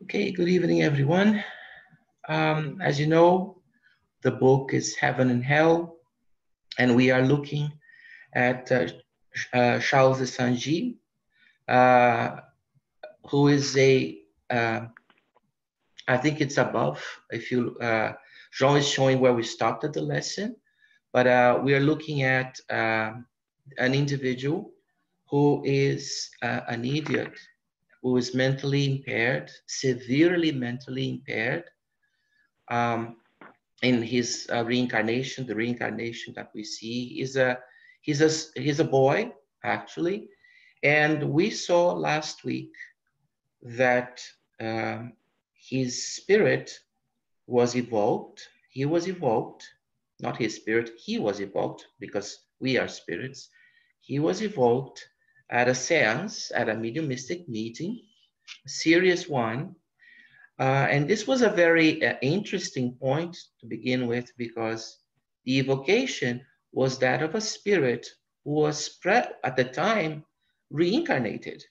Okay, good evening, everyone. Good evening. As you know, the book is Heaven and Hell, and we are looking at Charles de Saint-Gy, uh, who is uh, I think it's above. If you, Jean is showing where we started the lesson, but we are looking at an individual who is an idiot, who is mentally impaired, severely mentally impaired. Um, in his reincarnation, the reincarnation that we see is he's a boy actually, and we saw last week that um, his spirit was evoked. He was evoked, not his spirit. He was evoked because we are spirits. He was evoked at a séance, at a mediumistic meeting, a serious one. And this was a very interesting point to begin with because the evocation was that of a spirit who was at the time reincarnated.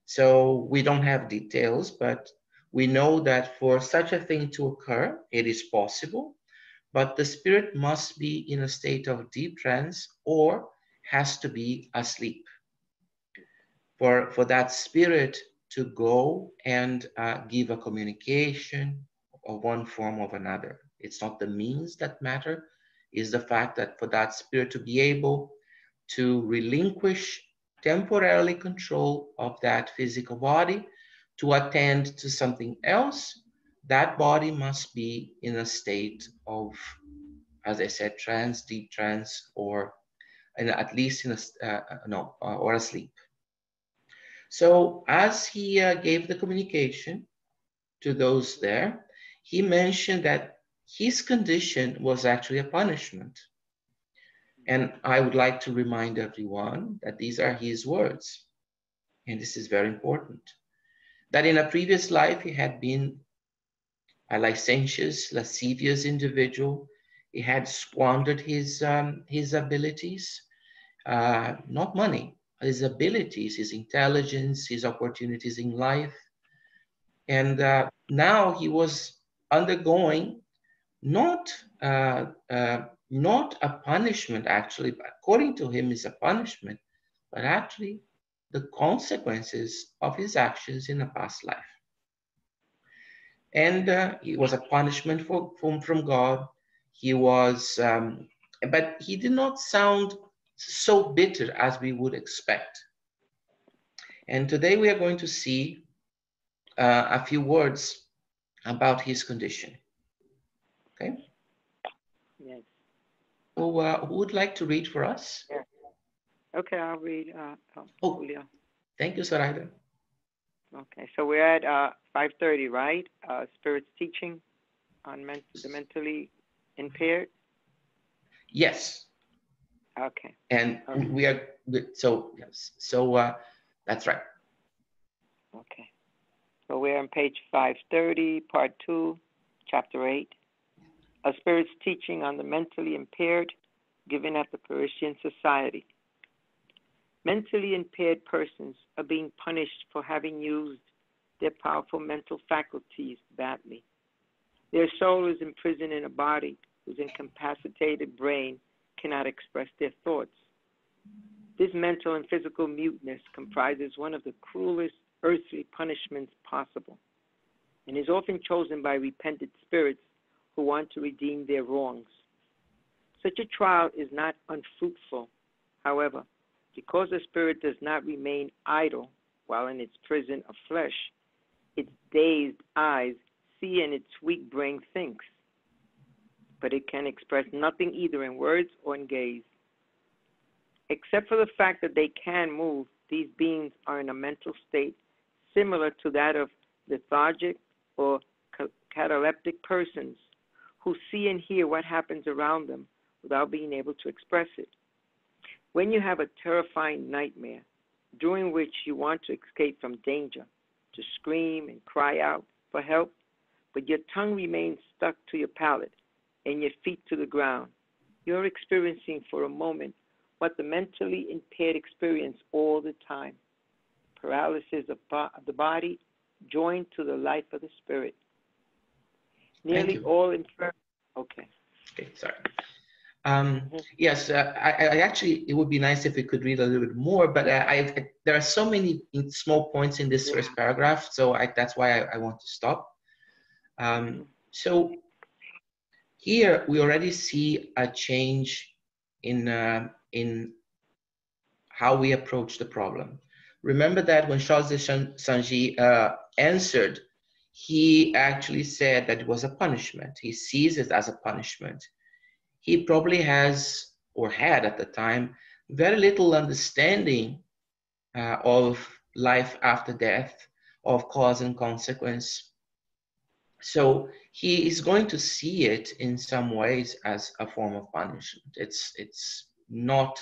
So we don't have details, but we know that for such a thing to occur, it is possible, but the spirit must be in a state of deep trance or has to be asleep for that spirit to go and give a communication of one form or another. It's not the means that matter, is the fact that for that spirit to be able to relinquish temporarily control of that physical body to attend to something else, that body must be in a state of, as I said, trance, deep trance, or at least in a no, or asleep. So as he gave the communication to those there, he mentioned that his condition was actually a punishment. And I would like to remind everyone that these are his words. And this is very important. That in a previous life, he had been a licentious, lascivious individual. He had squandered his abilities, not money, his abilities, his intelligence, his opportunities in life. And now he was undergoing not not a punishment actually, but according to him is a punishment, but actually the consequences of his actions in a past life. And it was a punishment from God. He was, but he did not sound so bitter as we would expect. And today we are going to see a few words about his condition. Okay. Yes. So, who would like to read for us? Yeah. Okay, I'll read, Oh, Julio. thank you, Sarayda. Okay, so we're at 5:30, right? Spirit's teaching on the mentally impaired. Yes, Okay. and Okay. we are good. So, yes, so that's right. Okay. So we're on page 530, part 2, chapter 8. A Spirit's teaching on the mentally impaired given at the Parisian Society. Mentally impaired persons are being punished for having used their powerful mental faculties badly. Their soul is imprisoned in a body whose incapacitated brain cannot express their thoughts. This mental and physical muteness comprises one of the cruelest earthly punishments possible and is often chosen by repentant spirits who want to redeem their wrongs. Such a trial is not unfruitful, however, because the spirit does not remain idle while in its prison of flesh. Its dazed eyes see and its weak brain thinks, but it can express nothing either in words or in gaze. Except for the fact that they can move, these beings are in a mental state similar to that of lethargic or cataleptic persons who see and hear what happens around them without being able to express it. When you have a terrifying nightmare during which you want to escape from danger, to scream and cry out for help, but your tongue remains stuck to your palate and your feet to the ground, you're experiencing for a moment what the mentally impaired experience all the time: paralysis of the body, joined to the life of the Spirit. Thank Nearly you. all infirmities. Okay. Okay, sorry. Yes, I actually, it would be nice if we could read a little bit more, but there are so many small points in this first paragraph, so that's why I want to stop. So here we already see a change in how we approach the problem. Remember that when Charles de Saint-Gy answered, he actually said that it was a punishment. He sees it as a punishment. He probably has, or had at the time, very little understanding of life after death, of cause and consequence. So he is going to see it in some ways as a form of punishment. It's not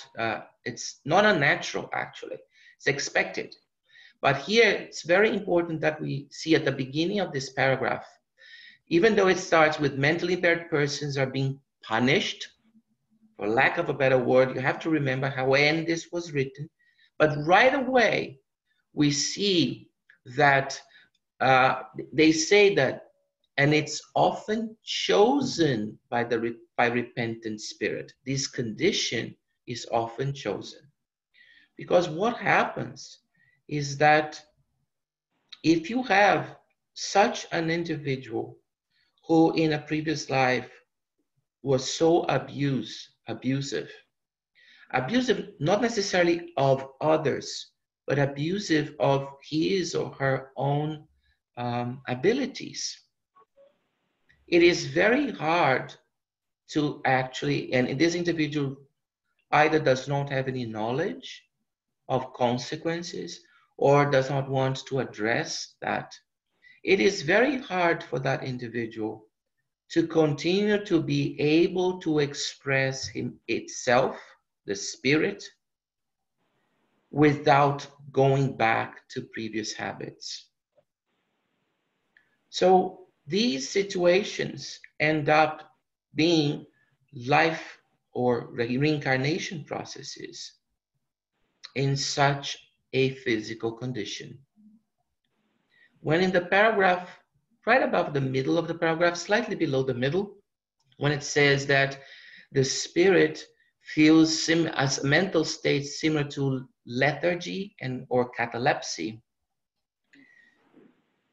unnatural, actually. It's expected. But here it's very important that we see at the beginning of this paragraph, even though it starts with mentally impaired persons are being punished, for lack of a better word, you have to remember how when this was written. But right away, we see that they say that, and it's often chosen by repentant spirit. This condition is often chosen. Because what happens is that if you have such an individual who in a previous life was so abusive, not necessarily of others, but abusive of his or her own abilities, it is very hard to actually, and this individual either does not have any knowledge of consequences or does not want to address that. It is very hard for that individual to continue to be able to express itself, the spirit, without going back to previous habits. So these situations end up being life or reincarnation processes in such a physical condition. When in the paragraph, right above the middle of the paragraph, slightly below the middle, when it says that the spirit feels as mental states similar to lethargy or catalepsy,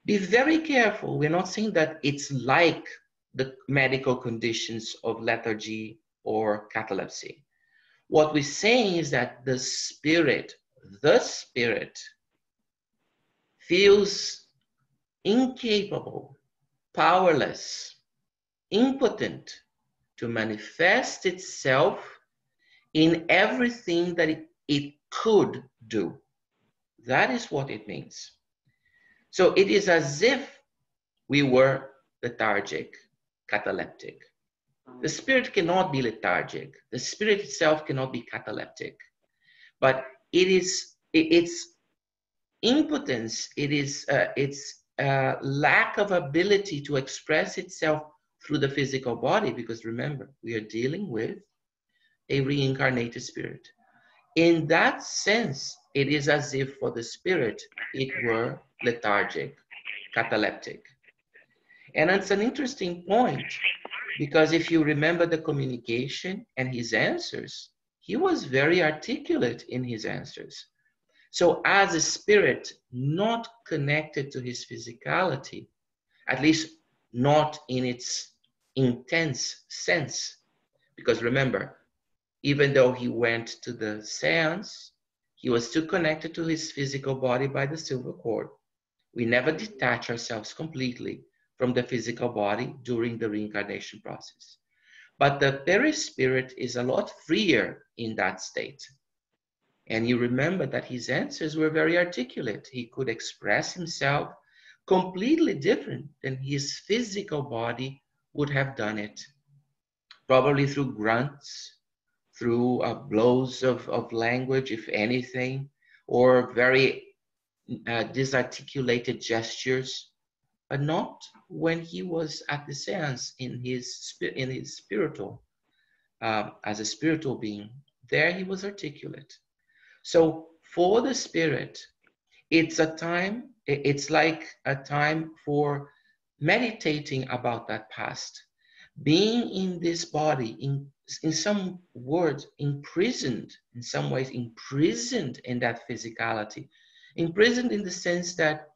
be very careful. We're not saying that it's like the medical conditions of lethargy or catalepsy. What we're saying is that the spirit feels incapable, powerless, impotent to manifest itself in everything that it could do. That is what it means. So it is as if we were lethargic, cataleptic. The spirit cannot be lethargic. The spirit itself cannot be cataleptic. But its impotence, its lack of ability to express itself through the physical body, because remember, we are dealing with a reincarnated spirit. In that sense, it is as if for the spirit, it were lethargic, cataleptic. And it's an interesting point, because if you remember the communication and his answers, he was very articulate in his answers. So as a spirit not connected to his physicality, at least not in its intense sense, because remember, even though he went to the seance, he was still connected to his physical body by the silver cord. We never detach ourselves completely from the physical body during the reincarnation process. But the perispirit is a lot freer in that state. And you remember that his answers were very articulate. He could express himself completely different than his physical body would have done it. Probably through grunts, through blows of language, if anything, or very disarticulated gestures, but not when he was at the seance in his spiritual, as a spiritual being. There he was articulate. So for the spirit, It's a time, it's like a time for meditating about that past. Being in this body, in some words, imprisoned, in some ways, imprisoned in that physicality. Imprisoned in the sense that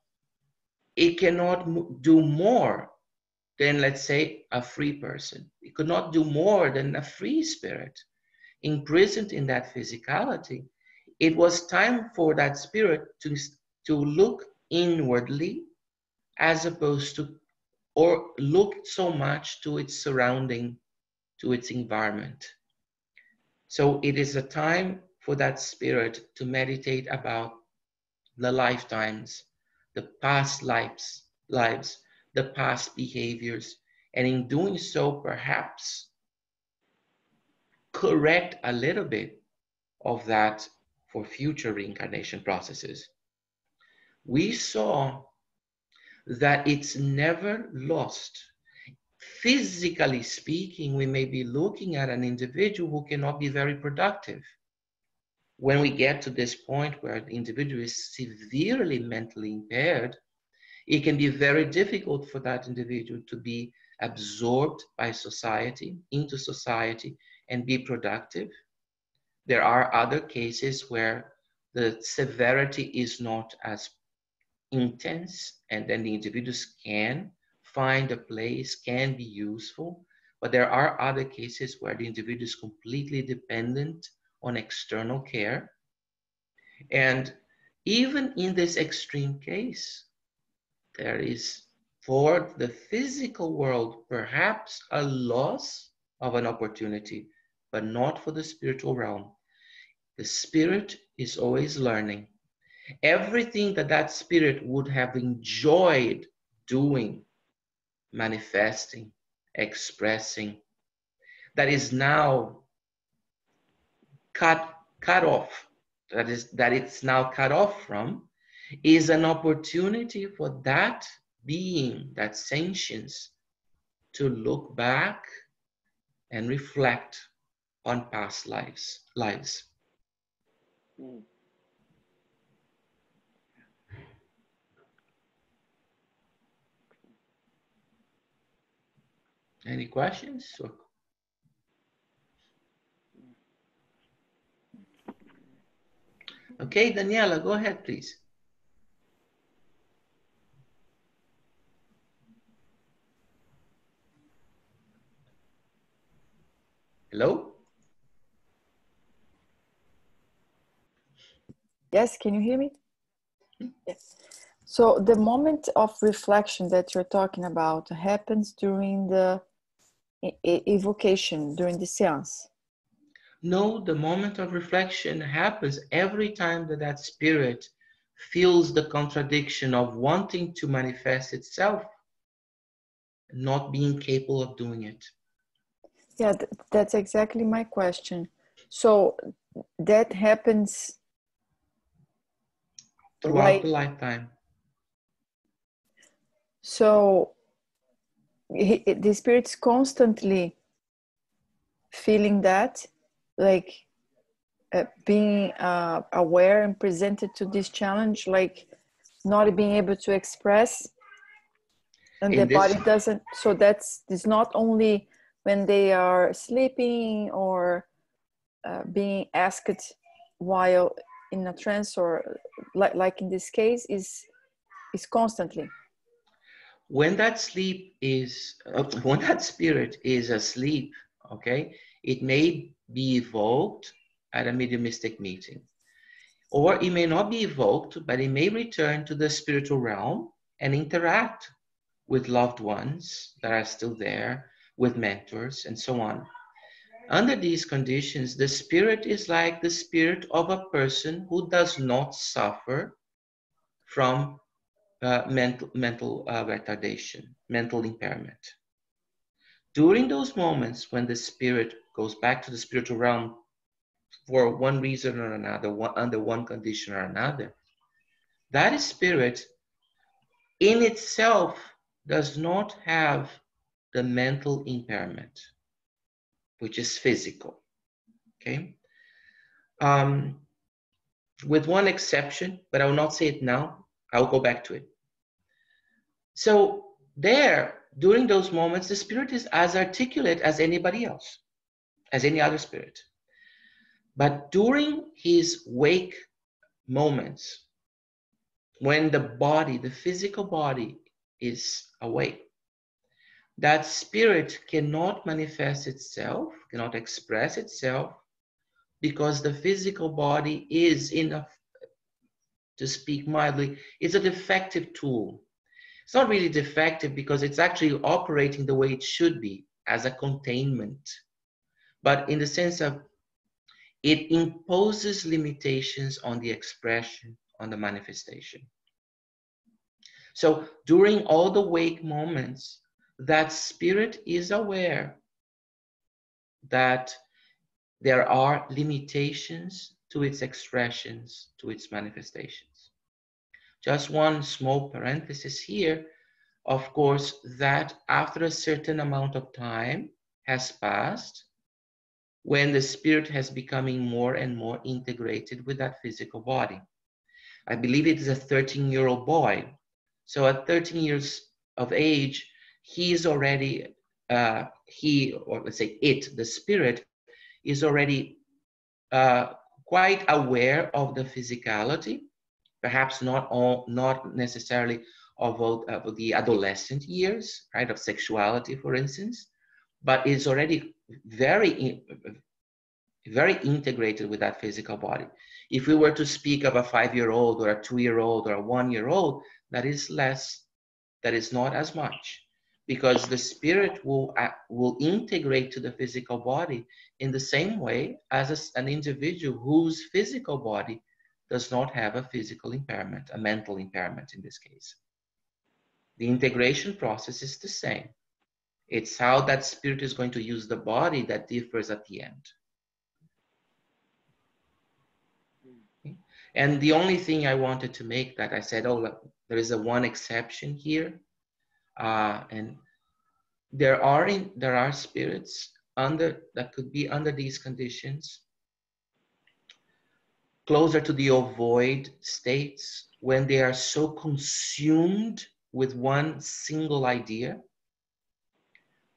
it cannot do more than, let's say, a free person. It could not do more than a free spirit. Imprisoned in that physicality, it was time for that spirit to look inwardly as opposed to, or look so much to its surrounding, to its environment. So it is a time for that spirit to meditate about the lifetimes, the past lives, the past behaviors, and in doing so, perhaps correct a little bit of that for future reincarnation processes. We saw that it's never lost. Physically speaking, we may be looking at an individual who cannot be very productive. When we get to this point where the individual is severely mentally impaired, it can be very difficult for that individual to be absorbed by society, into society, and be productive. There are other cases where the severity is not as intense, and then the individuals can find a place, can be useful. But there are other cases where the individual is completely dependent on external care. And even in this extreme case, there is for the physical world perhaps a loss of an opportunity, but not for the spiritual realm. The spirit is always learning. Everything that that spirit would have enjoyed doing, manifesting, expressing, that is now cut off, that it's now cut off from, is an opportunity for that being, that sentience, to look back and reflect on past lives. Mm. Any questions? Okay, Daniela, go ahead, please. Hello? Yes, can you hear me? Yes. So the moment of reflection that you're talking about happens during the evocation, during the seance. No, the moment of reflection happens every time that that spirit feels the contradiction of wanting to manifest itself, not being capable of doing it. Yeah, that's exactly my question. So that happens Throughout the lifetime. So the spirit's constantly feeling that, like being aware and presented to this challenge, like not being able to express, and the body doesn't. So it's not only when they are sleeping or being asked while in a trance, or like in this case, is constantly. When that sleep is, when that spirit is asleep, okay, it may be evoked at a mediumistic meeting, or it may not be evoked, but it may return to the spiritual realm and interact with loved ones that are still there, with mentors, and so on. Under these conditions, the spirit is like the spirit of a person who does not suffer from mental retardation, mental impairment. During those moments when the spirit goes back to the spiritual realm for one reason or another, under one condition or another, that spirit in itself does not have the mental impairment, which is physical. Okay. with one exception, but I will not say it now. I'll go back to it. So there, during those moments, the spirit is as articulate as anybody else, as any other spirit. But during his wake moments, when the body, the physical body is awake, that spirit cannot manifest itself, cannot express itself, because the physical body is, to speak mildly, is a defective tool. It's not really defective because it's actually operating the way it should be, as a containment. But in the sense of it imposes limitations on the expression, on the manifestation. So during all the wake moments, that spirit is aware that there are limitations to its expressions, to its manifestations. Just one small parenthesis here, of course, that after a certain amount of time has passed, when the spirit has becoming more and more integrated with that physical body. I believe it is a 13-year-old boy. So at 13 years of age, he is already, or let's say it, the spirit, is already quite aware of the physicality, perhaps not necessarily of the adolescent years, right, of sexuality, for instance, but is already very integrated with that physical body. If we were to speak of a 5-year-old or a 2-year-old or a 1-year-old, that is less, that is not as much, because the spirit will integrate to the physical body in the same way as an individual whose physical body does not have a physical impairment, a mental impairment in this case. The integration process is the same. It's how that spirit is going to use the body that differs at the end. Okay? And the only thing I wanted to make that I said, oh, there is a one exception here. And there are spirits that could be under these conditions, closer to the ovoid states, when they are so consumed with one single idea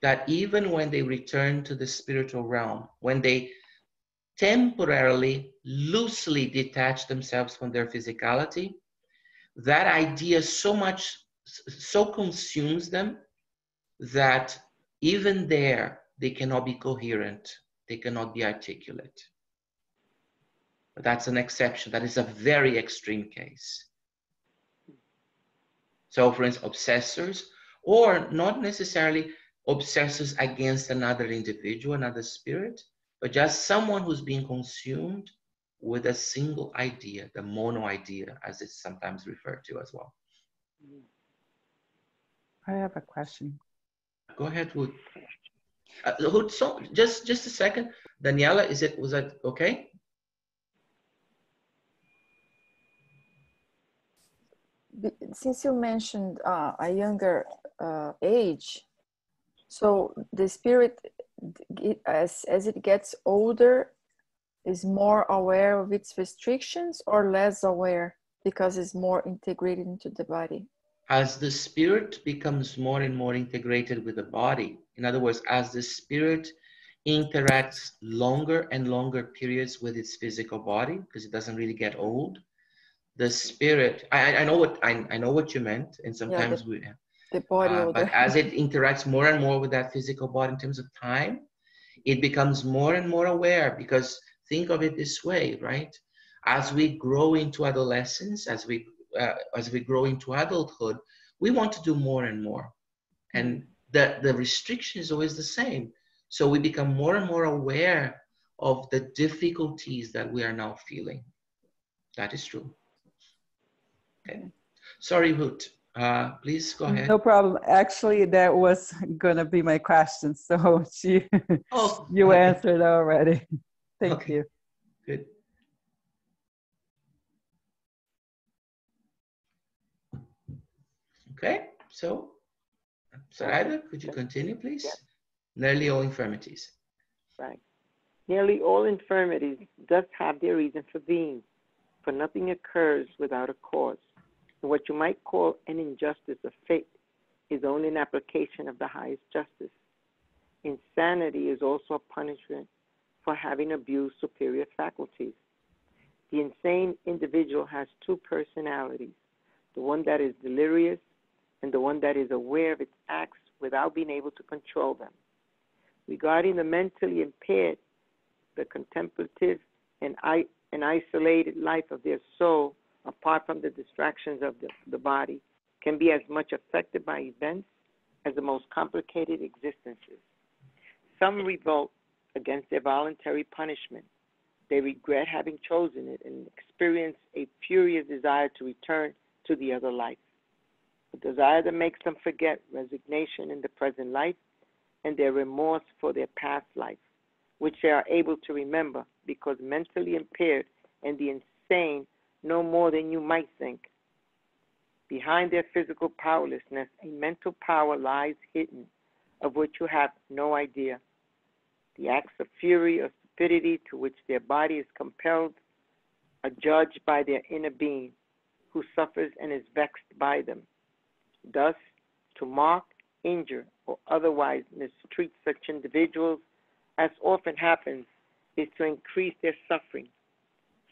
that even when they return to the spiritual realm, when they temporarily, loosely detach themselves from their physicality, that idea so consumes them that even there they cannot be coherent, they cannot be articulate. But that's an exception. That is a very extreme case. So for instance, obsessors, or not necessarily obsessors against another individual, another spirit, but just someone who's being consumed with a single idea, the mono idea, as it's sometimes referred to as well. I have a question. Go ahead, Wood. Hood, so just a second. Daniela, was that okay? Since you mentioned a younger age, so the spirit, as it gets older, is more aware of its restrictions or less aware because it's more integrated into the body? As the spirit becomes more and more integrated with the body, in other words, as the spirit interacts longer and longer periods with its physical body, because it doesn't really get old, the spirit, I know what you meant, and sometimes the body older. but as it interacts more and more with that physical body in terms of time, it becomes more and more aware, because think of it this way, right? As we grow into adolescence, as we grow into adulthood, we want to do more and more. And the restriction is always the same. So we become more and more aware of the difficulties that we are now feeling. That is true. Okay. Sorry, Hoot. Please go ahead. No problem. Actually, that was going to be my question. So you answered already. Thank you. Good. Okay, so Sarada, could you continue, please? Yes. Nearly all infirmities. Right. Nearly all infirmities does have their reason for being. For nothing occurs without a cause. And what you might call an injustice of fate is only an application of the highest justice. Insanity is also a punishment for having abused superior faculties. The insane individual has two personalities, the one that is delirious and the one that is aware of its acts without being able to control them. Regarding the mentally impaired, the contemplative and isolated life of their soul, apart from the distractions of the body, can be as much affected by events as the most complicated existences. Some revolt against their voluntary punishment. They regret having chosen it and experience a furious desire to return to the other life, a desire that makes them forget resignation in the present life and their remorse for their past life, which they are able to remember because mentally impaired and the insane know more than you might think. Behind their physical powerlessness, a mental power lies hidden, of which you have no idea. The acts of fury or stupidity to which their body is compelled are judged by their inner being, who suffers and is vexed by them. Thus, to mock, injure, or otherwise mistreat such individuals, as often happens, is to increase their suffering,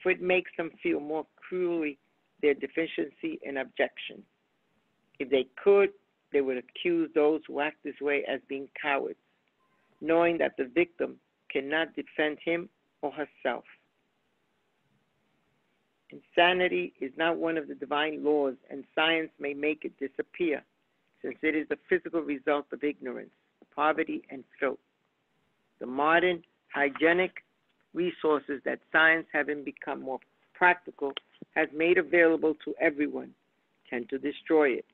for it makes them feel more cruelly their deficiency and abjection. If they could, they would accuse those who act this way as being cowards, knowing that the victim cannot defend him or herself. Insanity is not one of the divine laws, and science may make it disappear, since it is the physical result of ignorance, poverty, and filth. The modern hygienic resources that science, having become more practical, has made available to everyone, tend to destroy it.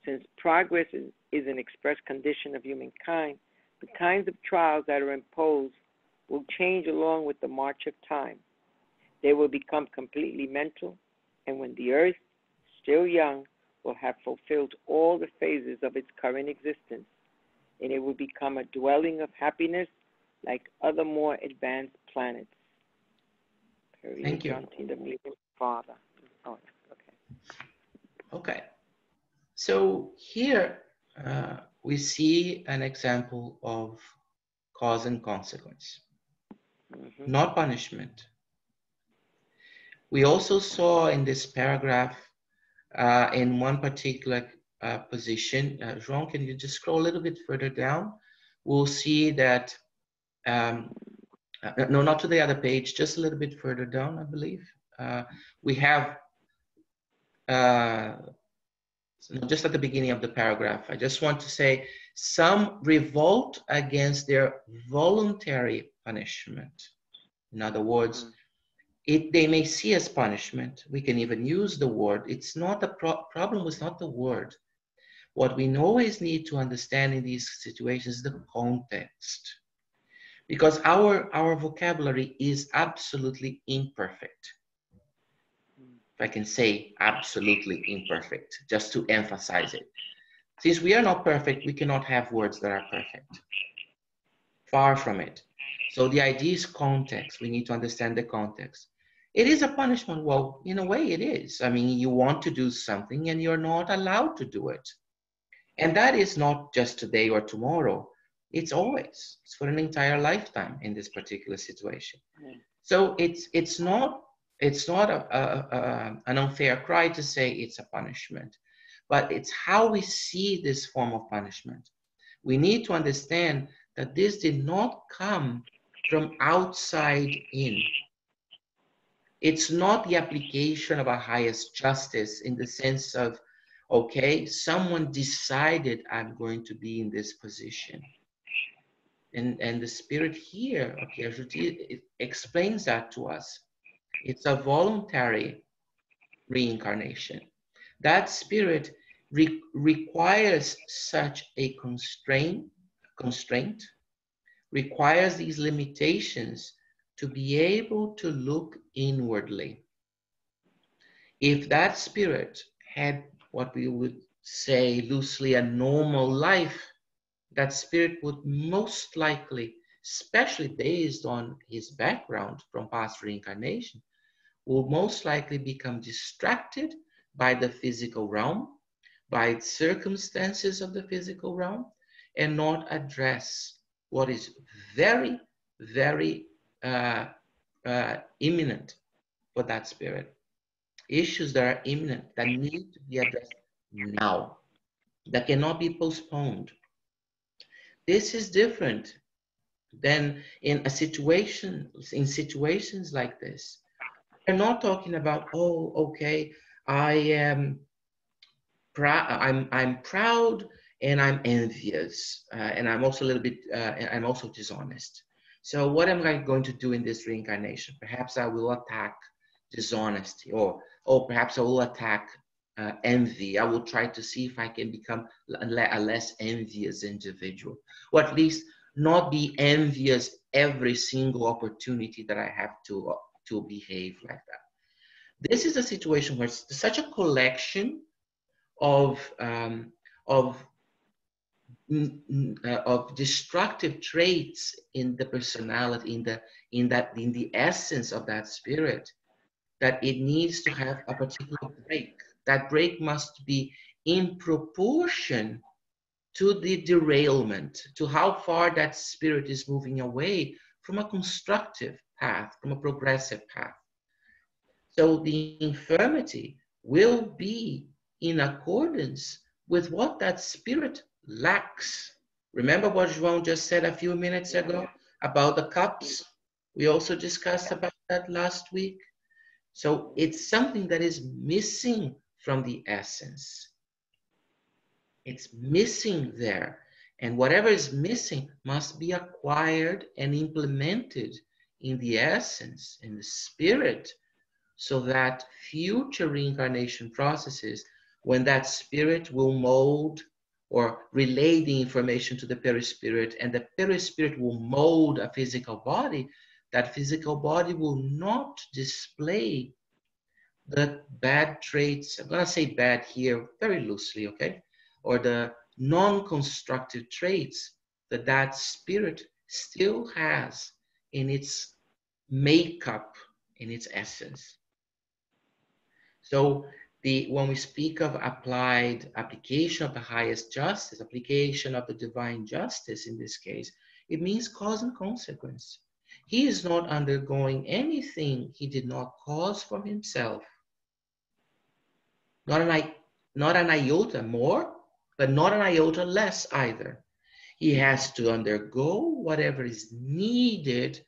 Since progress is an express condition of humankind, the kinds of trials that are imposed will change along with the march of time. They will become completely mental, and when the earth, still young, will have fulfilled all the phases of its current existence, and it will become a dwelling of happiness like other more advanced planets. Thank you. Father. Oh, okay. Okay. So here we see an example of cause and consequence, not punishment. We also saw in this paragraph, in one particular position, João, can you just scroll a little bit further down? We'll see that, no, not to the other page, just a little bit further down, I believe. We have, just at the beginning of the paragraph, I just want to say, some revolt against their voluntary punishment. In other words, they may see as punishment. We can even use the word. It's not the problem was not the word. What we always need to understand in these situations is the context. Because our vocabulary is absolutely imperfect. If I can say absolutely imperfect, just to emphasize it. Since we are not perfect, we cannot have words that are perfect. Far from it. So the idea is context. We need to understand the context. It is a punishment. Well, in a way it is. I mean, you want to do something and you're not allowed to do it. And that is not just today or tomorrow. It's always. It's for an entire lifetime in this particular situation. So it's not an unfair cry to say it's a punishment, but it's how we see this form of punishment. We need to understand that this did not come from outside in. It's not the application of a highest justice in the sense of, okay, someone decided I'm going to be in this position. And the spirit here, okay, it explains that to us. It's a voluntary reincarnation. That spirit requires such a constraint, requires these limitations to be able to look inwardly. If that spirit had what we would say loosely a normal life, that spirit would most likely, especially based on his background from past reincarnation, will most likely become distracted by the physical realm, by circumstances of the physical realm, and not address what is very, very imminent for that spirit. Issues that are imminent, that need to be addressed now, that cannot be postponed. This is different than in situations like this. We're not talking about, oh, okay, I am I'm proud and I'm envious, and I'm also a little bit, I'm also dishonest. So what am I going to do in this reincarnation? Perhaps I will attack dishonesty, or perhaps I will attack envy. I will try to see if I can become a less envious individual, or at least not be envious every single opportunity that I have to behave like that. This is a situation where it's such a collection of destructive traits in the personality, in the essence of that spirit, that it needs to have a particular break. That break must be in proportion to the derailment, to how far that spirit is moving away from a constructive path, from a progressive path. So the infirmity will be in accordance with what that spirit lacks. Remember what João just said a few minutes ago about the cups? We also discussed about that last week. So it's something that is missing from the essence. It's missing there. And whatever is missing must be acquired and implemented in the essence, in the spirit, so that future reincarnation processes, when that spirit will mold or relay the information to the perispirit, and the perispirit will mold a physical body, that physical body will not display the bad traits. I'm going to say bad here very loosely, okay? Or the non-constructive traits that that spirit still has in its makeup, in its essence. So when we speak of application of the highest justice, application of the divine justice in this case, it means cause and consequence. He is not undergoing anything he did not cause for himself. Not an iota more, but not an iota less either. He has to undergo whatever is needed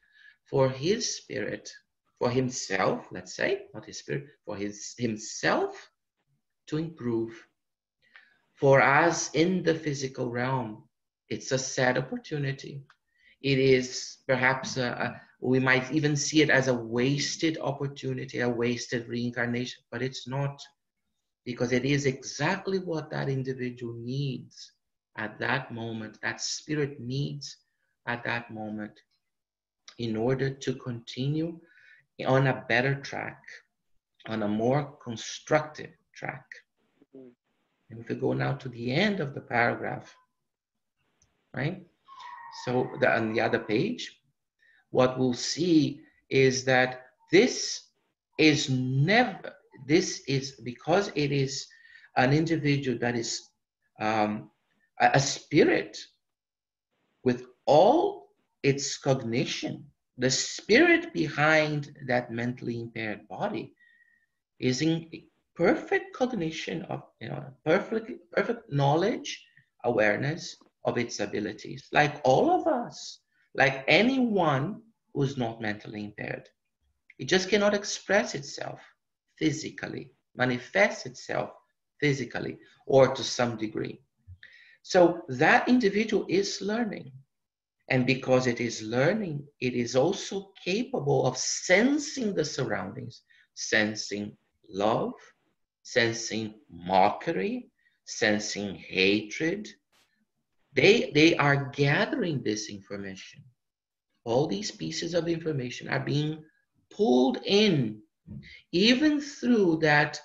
for his spirit, for himself, let's say, not his spirit, for himself to improve. For us in the physical realm, it's a sad opportunity. It is perhaps, we might even see it as a wasted opportunity, a wasted reincarnation, but it's not, because it is exactly what that individual needs at that moment, that spirit needs at that moment, in order to continue on a better track, on a more constructive track. And if we go now to the end of the paragraph, right? So on the other page, what we'll see is that this is because it is an individual that is a spirit with all its cognition. The spirit behind that mentally impaired body is in perfect cognition of, perfect knowledge, awareness of its abilities, like all of us, like anyone who's not mentally impaired. It just cannot express itself physically, manifest itself physically, or to some degree. So that individual is learning. And because it is learning, it is also capable of sensing the surroundings, sensing love, sensing mockery, sensing hatred. They are gathering this information. All these pieces of information are being pulled in, even through that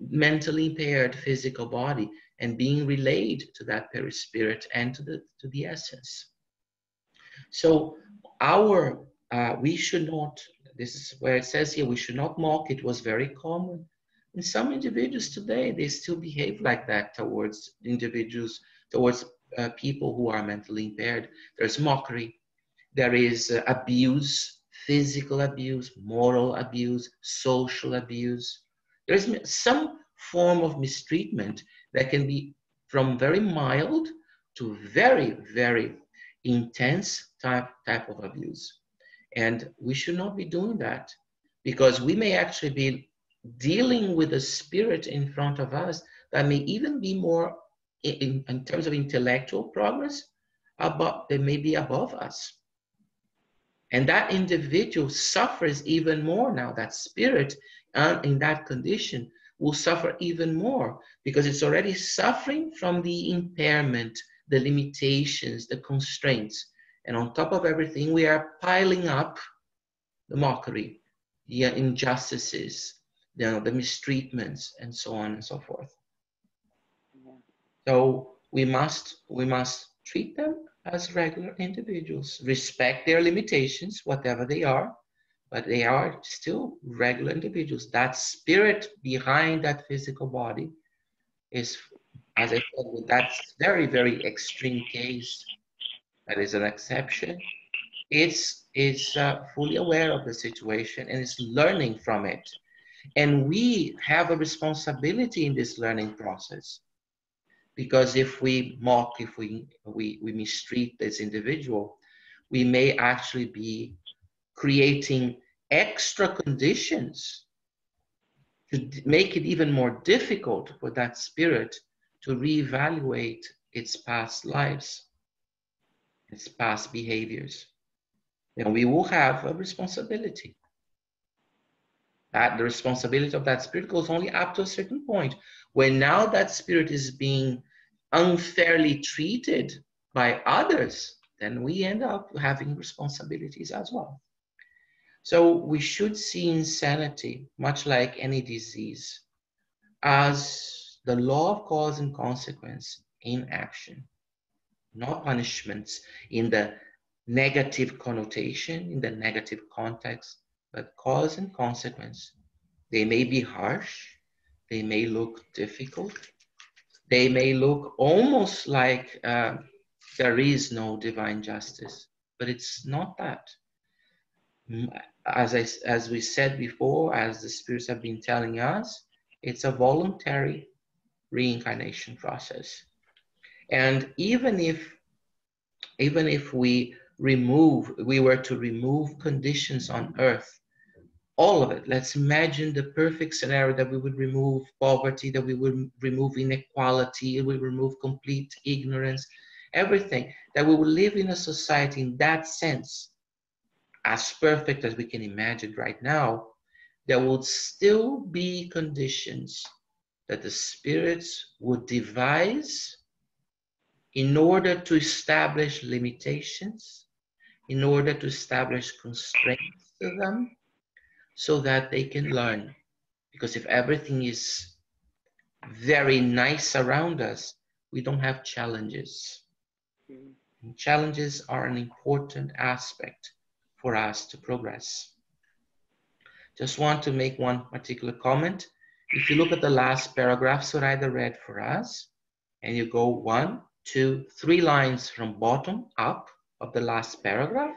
mentally impaired physical body, and being relayed to that perispirit and to the essence. So we should not, this is where it says here, we should not mock. It was very common. And some individuals today, they still behave like that towards individuals, towards people who are mentally impaired. There's mockery. There is abuse, physical abuse, moral abuse, social abuse. There's some form of mistreatment that can be from very mild to very, very intense type of abuse. And we should not be doing that, because we may actually be dealing with a spirit in front of us that may even be more, in terms of intellectual progress, they may be above us. And that individual suffers even more now. That spirit in that condition will suffer even more, because it's already suffering from the impairment, the limitations, the constraints. And on top of everything, we are piling up the mockery, the injustices, the mistreatments, and so on and so forth. Yeah. So we must treat them as regular individuals, respect their limitations, whatever they are, but they are still regular individuals. That spirit behind that physical body is, as I said, with that very, very extreme case, that is an exception, it's fully aware of the situation and is learning from it. And we have a responsibility in this learning process. Because if we mock, if we mistreat this individual, we may actually be creating extra conditions to make it even more difficult for that spirit to reevaluate its past lives, its past behaviors. And we will have a responsibility. That the responsibility of that spirit goes only up to a certain point. When now that spirit is being unfairly treated by others, then we end up having responsibilities as well. So we should see insanity, much like any disease, as the law of cause and consequence in action, not punishments in the negative connotation, in the negative context, but cause and consequence. They may be harsh, they may look difficult, they may look almost like there is no divine justice, but it's not that. As we said before, as the spirits have been telling us, it's a voluntary reincarnation process. And even if we were to remove conditions on earth, all of it, let's imagine the perfect scenario that we would remove poverty, that we would remove inequality, we would remove complete ignorance, everything, that we would live in a society in that sense, as perfect as we can imagine right now, there would still be conditions that the spirits would devise in order to establish limitations, in order to establish constraints to them, so that they can learn. Because if everything is very nice around us, we don't have challenges. And challenges are an important aspect for us to progress. Just want to make one particular comment. If you look at the last paragraph Zoraida read for us, and you go 1, 2, 3 lines from bottom up of the last paragraph,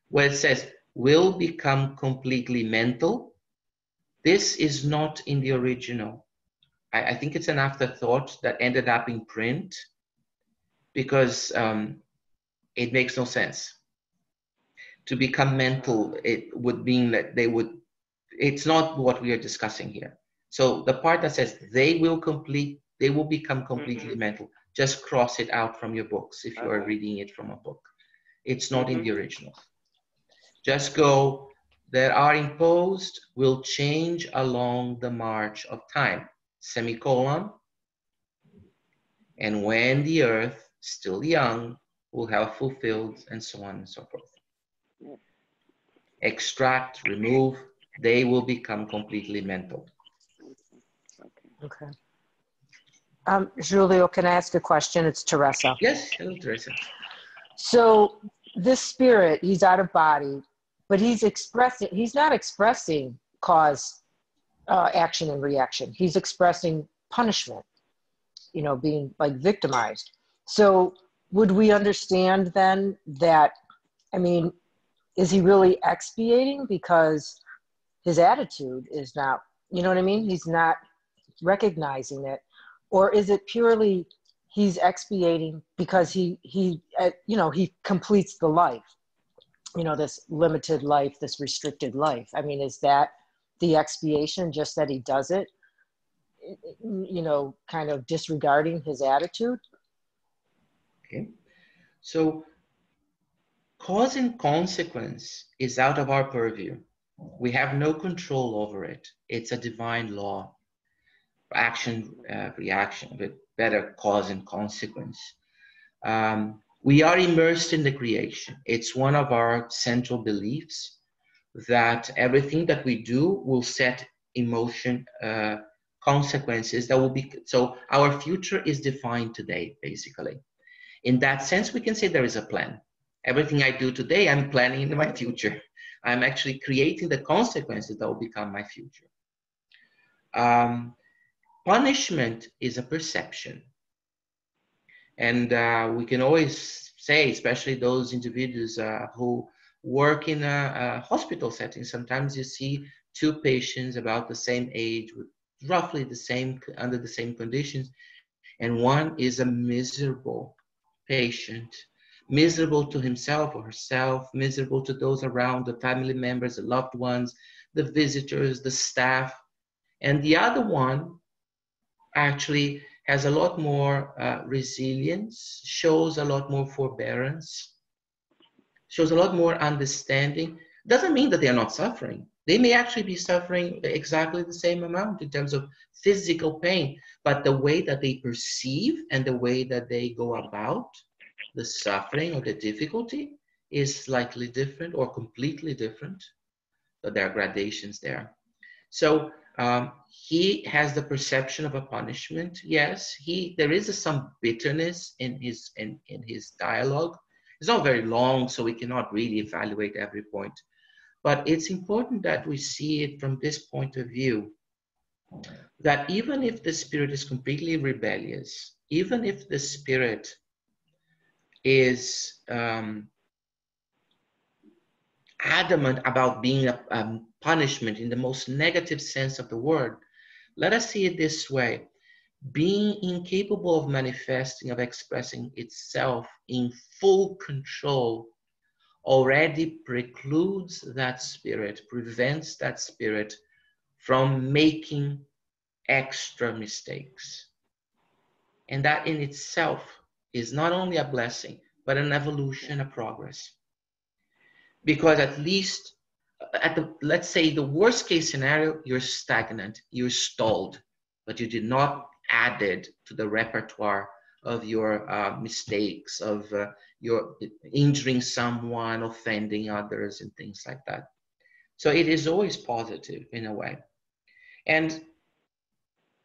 where it says, will become completely mental. This is not in the original. I think it's an afterthought that ended up in print, because it makes no sense. To become mental, it would mean that they would, it's not what we are discussing here. So the part that says they will become completely mental, just cross it out from your books if you are reading it from a book. It's not in the original. Just go, that are imposed will change along the march of time, semicolon, and when the earth, still young, will have fulfilled, and so on and so forth. Extract, remove, they will become completely mental. Okay. Julio, can I ask a question? It's Teresa. Yes, hello, Teresa. So this spirit, he's out of body. but he's not expressing cause, action and reaction. He's expressing punishment, being like victimized. So would we understand then that, is he really expiating because his attitude is not, you know what I mean? He's not recognizing it. Or is it purely he's expiating because he completes the life, this limited life, this restricted life? Is that the expiation, just that he does it, kind of disregarding his attitude? Okay. So cause and consequence is out of our purview. We have no control over it. It's a divine law. Action, reaction, with better cause and consequence. We are immersed in the creation. It's one of our central beliefs that everything that we do will set in motion consequences that will be, so our future is defined today, basically. In that sense, we can say there is a plan. Everything I do today, I'm planning in my future. I'm actually creating the consequences that will become my future. Punishment is a perception. And we can always say, especially those individuals who work in a hospital setting, sometimes you see two patients about the same age, with roughly the same, under the same conditions, and one is a miserable patient, miserable to himself or herself, miserable to those around, the family members, the loved ones, the visitors, the staff, and the other one actually has a lot more resilience, shows a lot more forbearance, shows a lot more understanding. Doesn't mean that they are not suffering. They may actually be suffering exactly the same amount in terms of physical pain, but the way that they perceive and the way that they go about the suffering or the difficulty is slightly different or completely different. So there are gradations there. So he has the perception of a punishment. Yes, there is some bitterness in his dialogue. It's not very long, so we cannot really evaluate every point. But it's important that we see it from this point of view, that even if the spirit is completely rebellious, even if the spirit is adamant about being a punishment in the most negative sense of the word, let us see it this way. Being incapable of manifesting, of expressing itself in full control already precludes that spirit, prevents that spirit from making extra mistakes. And that in itself is not only a blessing, but an evolution, a progress. Because at least let's say the worst case scenario, you're stagnant, you're stalled, but you did not add it to the repertoire of your mistakes, of your injuring someone, offending others, and things like that. So it is always positive in a way. And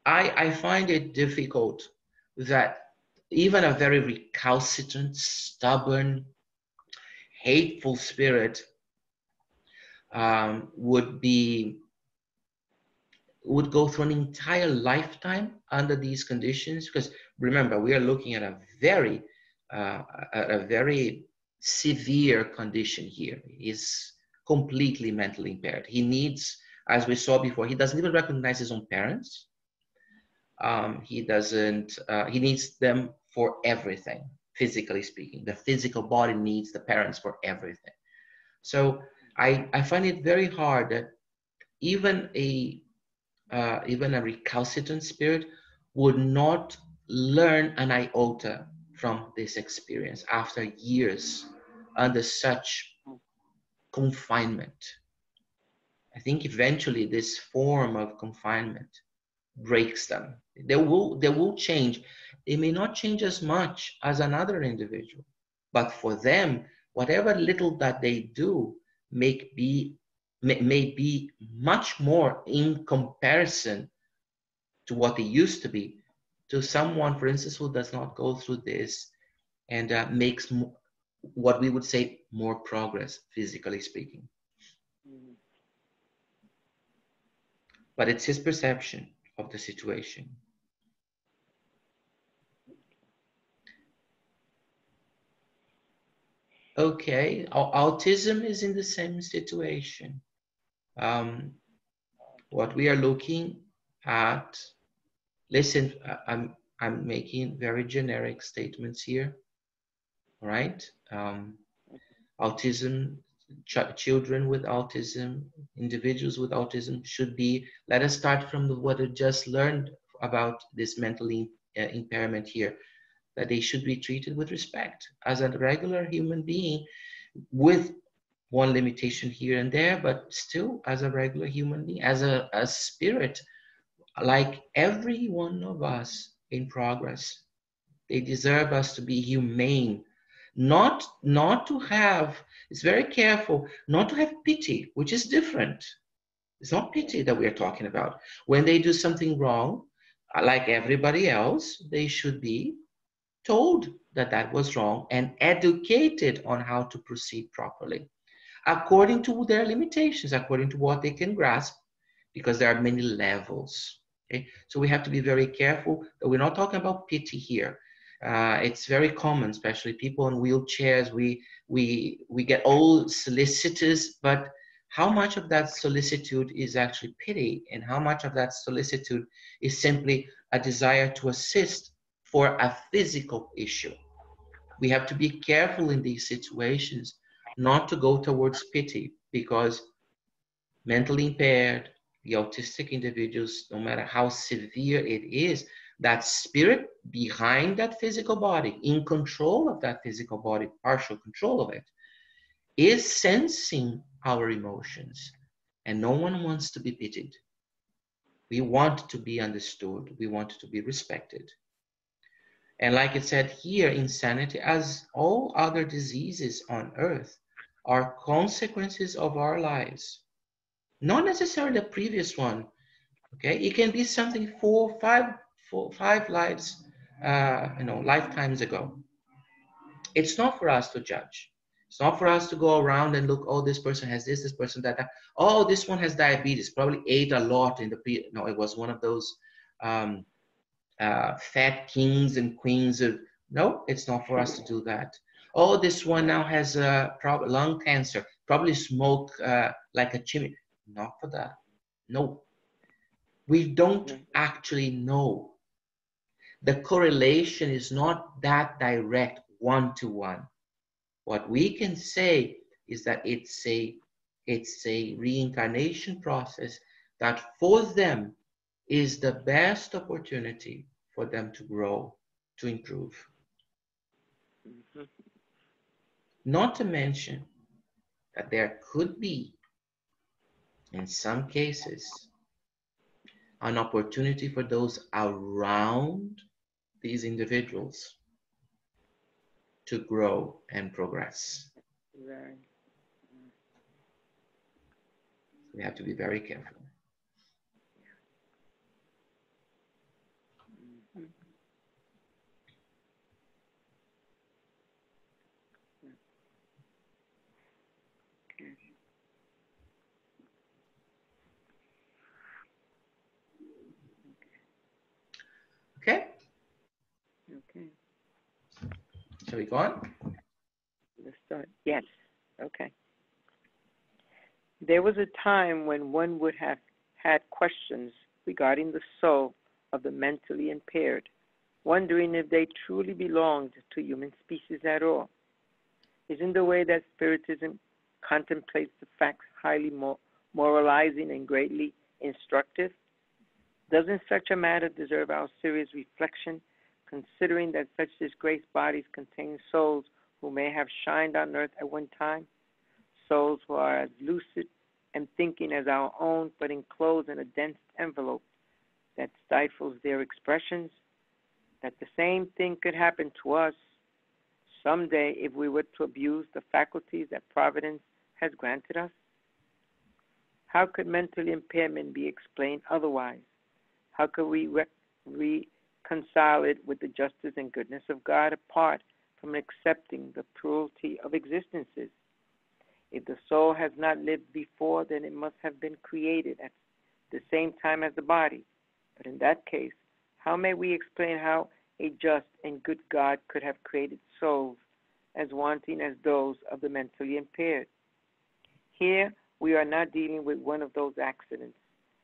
I find it difficult that even a very recalcitrant, stubborn, hateful spirit would go through an entire lifetime under these conditions. Because remember, we are looking at a very severe condition here. He's completely mentally impaired. He needs, as we saw before, he doesn't even recognize his own parents. He needs them for everything, physically speaking. The physical body needs the parents for everything. So I find it very hard that even a recalcitrant spirit would not learn an iota from this experience after years under such confinement. I think eventually this form of confinement breaks them. They will change. They may not change as much as another individual, but for them, whatever little that they do may be much more in comparison to what they used to be, to someone, for instance, who does not go through this and makes what we would say more progress, physically speaking. but it's his perception of the situation. Okay, autism is in the same situation. What we are looking at, listen, I'm making very generic statements here, right? Autism, children with autism, individuals with autism should be, let us start from what I just learned about this mentally impairment here, that they should be treated with respect as a regular human being, with one limitation here and there, but still as a regular human being, as a spirit, like every one of us in progress. They deserve us to be humane, not to have, it's very careful, not to have pity, which is different. It's not pity that we are talking about. When they do something wrong, like everybody else, they should be told that that was wrong and educated on how to proceed properly, according to their limitations, according to what they can grasp, because there are many levels. Okay, so we have to be very careful that we're not talking about pity here. It's very common, especially people in wheelchairs. We get all solicitous, but how much of that solicitude is actually pity, and how much of that solicitude is simply a desire to assist for a physical issue? We have to be careful in these situations not to go towards pity, because mentally impaired, the autistic individuals, no matter how severe it is, that spirit behind that physical body, in control of that physical body, partial control of it, is sensing our emotions. And no one wants to be pitied. We want to be understood. We want to be respected. And like it said here, insanity, as all other diseases on earth, are consequences of our lives. Not necessarily the previous one, okay? It can be something five lives, lifetimes ago. It's not for us to judge. It's not for us to go around and look, oh, this person has this person that. Oh, this one has diabetes, probably ate a lot in the no, it was one of those fat kings and queens of, no, it's not for us to do that. Oh, this one now has lung cancer, probably smoke like a chimney. Not for that. No. We don't actually know. The correlation is not that direct, one-to-one. What we can say is that it's a reincarnation process that for them is the best opportunity for them to grow, to improve. Mm-hmm. Not to mention that there could be, in some cases, an opportunity for those around these individuals to grow and progress. Right. We have to be very careful. Okay? Okay. Shall we go on? Let's start. Yes. Okay. There was a time when one would have had questions regarding the soul of the mentally impaired, wondering if they truly belonged to human species at all. Isn't the way that Spiritism contemplates the facts highly moralizing and greatly instructive? Doesn't such a matter deserve our serious reflection, considering that such disgraced bodies contain souls who may have shined on earth at one time, souls who are as lucid and thinking as our own, but enclosed in a dense envelope that stifles their expressions? That the same thing could happen to us someday if we were to abuse the faculties that Providence has granted us? How could mental impairment be explained otherwise? How could we reconcile it with the justice and goodness of God apart from accepting the cruelty of existences? If the soul has not lived before, then it must have been created at the same time as the body. But in that case, how may we explain how a just and good God could have created souls as wanting as those of the mentally impaired? Here, we are not dealing with one of those accidents,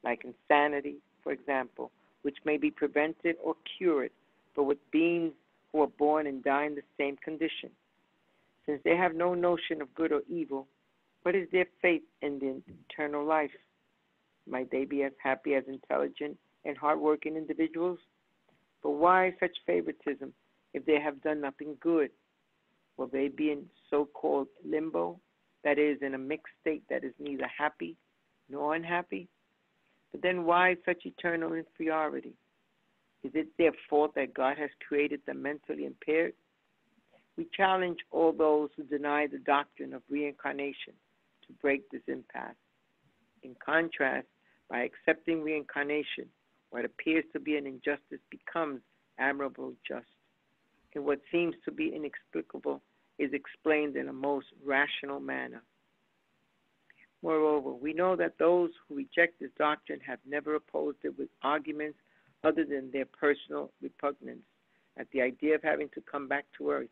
like insanity, for example, which may be prevented or cured, but with beings who are born and die in the same condition. Since they have no notion of good or evil, what is their faith in the eternal life? Might they be as happy as intelligent and hardworking individuals? But why such favoritism if they have done nothing good? Will they be in so-called limbo, that is, in a mixed state that is neither happy nor unhappy? But then why such eternal inferiority? Is it their fault that God has created the mentally impaired? We challenge all those who deny the doctrine of reincarnation to break this impasse. In contrast, by accepting reincarnation, what appears to be an injustice becomes admirable just, and what seems to be inexplicable is explained in a most rational manner. Moreover, we know that those who reject this doctrine have never opposed it with arguments other than their personal repugnance at the idea of having to come back to earth.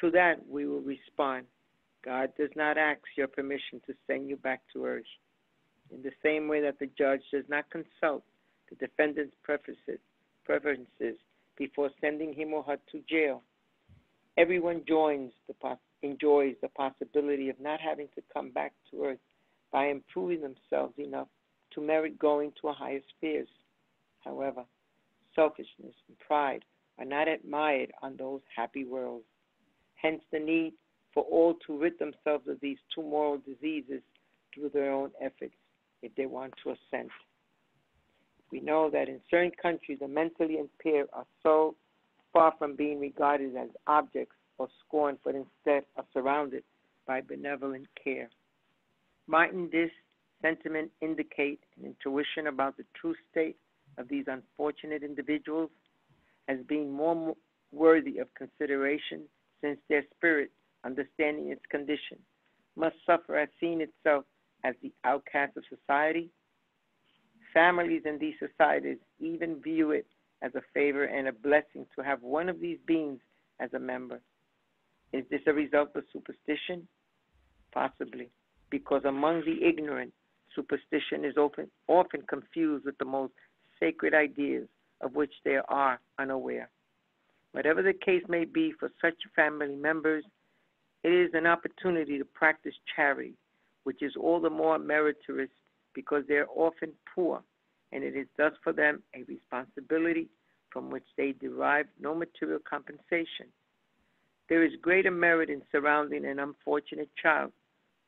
To that we will respond, God does not ask your permission to send you back to earth. In the same way that the judge does not consult the defendant's preferences before sending him or her to jail, everyone enjoys the possibility of not having to come back to earth by improving themselves enough to merit going to a higher spheres. However, selfishness and pride are not admired on those happy worlds. Hence the need for all to rid themselves of these two moral diseases through their own efforts if they want to ascend. We know that in certain countries, the mentally impaired are so far from being regarded as objects or scorned, but instead are surrounded by benevolent care. Mightn't this sentiment indicate an intuition about the true state of these unfortunate individuals as being more worthy of consideration, since their spirit, understanding its condition, must suffer as seeing itself as the outcast of society? Families in these societies even view it as a favor and a blessing to have one of these beings as a member. Is this a result of superstition? Possibly, because among the ignorant, superstition is often confused with the most sacred ideas of which they are unaware. Whatever the case may be for such family members, it is an opportunity to practice charity, which is all the more meritorious because they are often poor, and it is thus for them a responsibility from which they derive no material compensation. There is greater merit in surrounding an unfortunate child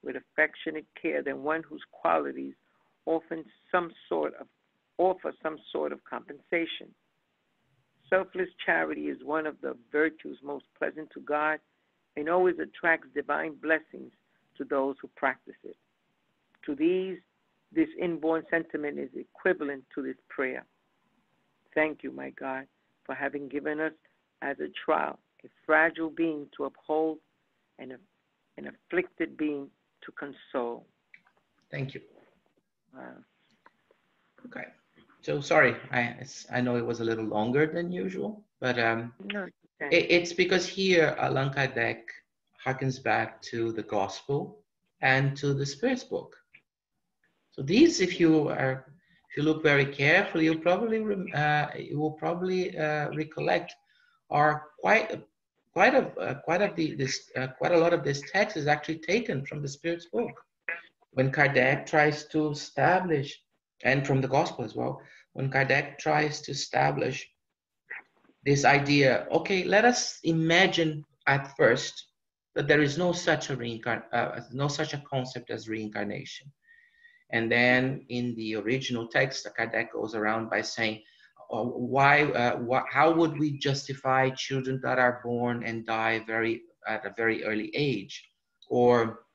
with affectionate care than one whose qualities offer some sort of compensation. Selfless charity is one of the virtues most pleasant to God and always attracts divine blessings to those who practice it. To these, this inborn sentiment is equivalent to this prayer. Thank you, my God, for having given us as a trial a fragile being to uphold and an afflicted being to console. Thank you. Wow. Okay. So sorry, I know it was a little longer than usual, but No, okay. it's because here Allan Kardec harkens back to the Gospel and to the Spirit's book. So these, if you look very carefully, you will probably recollect are quite a lot of this text is actually taken from the Spirit's book. When Kardec tries to establish, and from the Gospel as well, when Kardec tries to establish this idea, okay, let us imagine at first that there is no such a concept as reincarnation. And then in the original text, Kardec goes around by saying, how would we justify children that are born and die at a very early age? Or